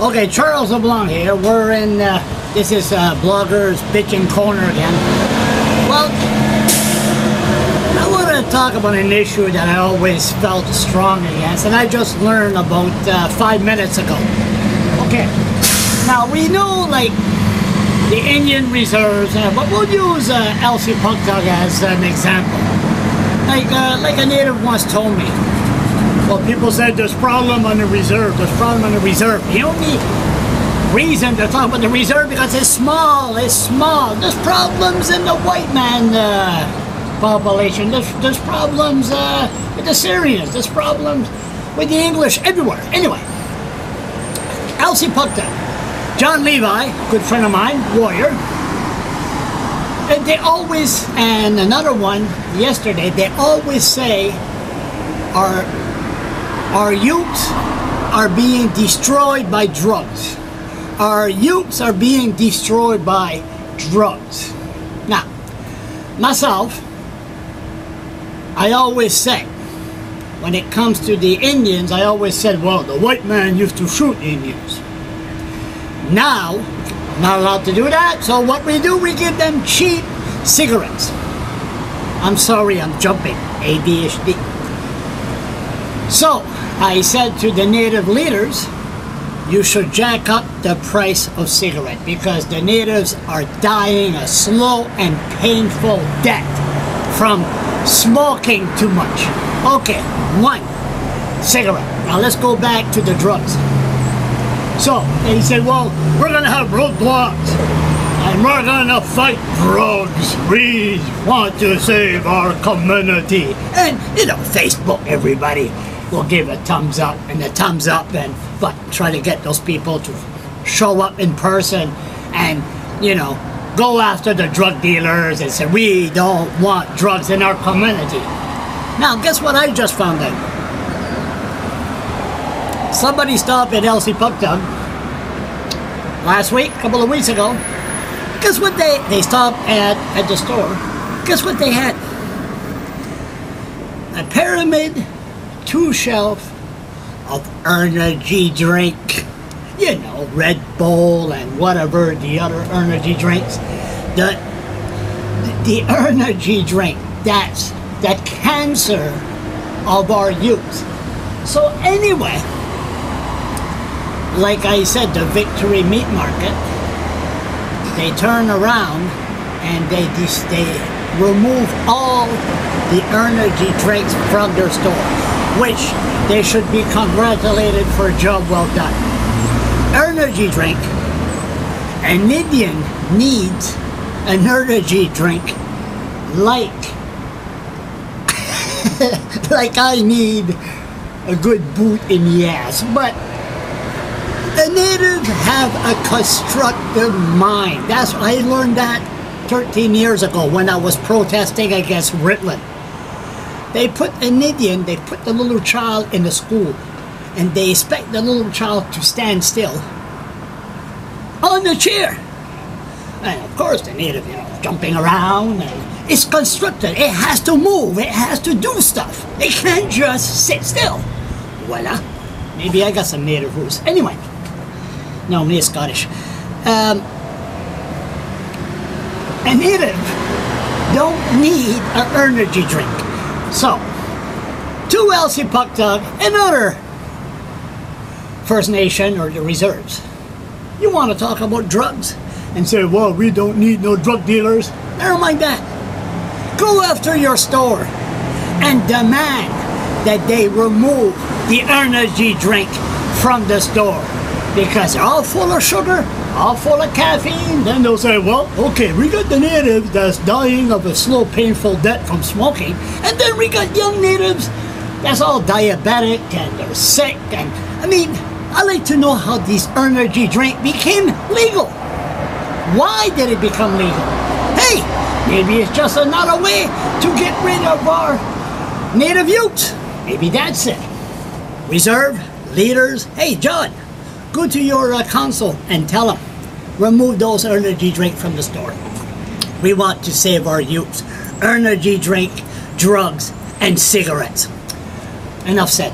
Okay, Charles LeBlanc here. We're in, this is Blogger's Bitchin' Corner again. Well, I want to talk about an issue that I always felt strong against, and I just learned about 5 minutes ago. Okay, now we know, like, the Indian reserves, but we'll use Elsipogtog as an example. Like a native once told me, well, people said there's problem on the reserve, there's problem on the reserve. The only reason to talk about the reserve because it's small. There's problems in the white man population. There's problems with the Syrians. There's problems with the English everywhere. Anyway, Elsipogtog, John Levi, good friend of mine, warrior. And they always, and another one yesterday, they always say our youths are being destroyed by drugs. Our youths are being destroyed by drugs. Now, myself, I always say, when it comes to the Indians, I always said, well, the white man used to shoot Indians. Now, not allowed to do that, so what we do, we give them cheap cigarettes. I'm sorry, I'm jumping, ADHD. So, I said to the native leaders, you should jack up the price of cigarette because the natives are dying a slow and painful death from smoking too much. Okay, one cigarette. Now let's go back to the drugs. So, they said, well, we're going to have roadblocks and we're going to fight drugs. We want to save our community. And, you know, Facebook, everybody will give a thumbs up and a thumbs up, but try to get those people to show up in person and, you know, go after the drug dealers and say, we don't want drugs in our community. Now, guess what I just found out? Somebody stopped at Elsipogtog last week, a couple of weeks ago. Guess what they stopped at the store? Guess what they had? A pyramid 2-shelf of energy drink. You know, Red Bull and whatever the other energy drinks. The energy drink, that's the cancer of our youth. So anyway, like I said, the Victory Meat Market, they turn around and they remove all the energy drinks from their store, which they should be congratulated for a job well done. Energy drink, an Indian needs an energy drink like like I need a good boot in the ass, but the natives have a constructive mind. I learned that 13 years ago when I was protesting against Ritalin. They put an Indian, they put the little child in the school, and they expect the little child to stand still on the chair. And of course the native, you know, jumping around, and it's constructed. It has to move, it has to do stuff. It can't just sit still. Voila. Maybe I got some native roots. Anyway. No, me is Scottish. A native don't need an energy drink. So, to Elsipogtog and other First Nation or the reserves, you want to talk about drugs and say, well, we don't need no drug dealers. Never mind that. Go after your store and demand that they remove the energy drink from the store. Because they're all full of sugar, all full of caffeine. Then they'll say, well, okay, we got the natives that's dying of a slow, painful death from smoking. And then we got young natives that's all diabetic and they're sick. And I mean, I like to know how these energy drink became legal. Why did it become legal? Hey, maybe it's just another way to get rid of our native youth. Maybe that's it. Reserve, leaders, hey, John, go to your council and tell them, remove those energy drink from the store. We want to save our youth. Energy drink, drugs, and cigarettes. Enough said.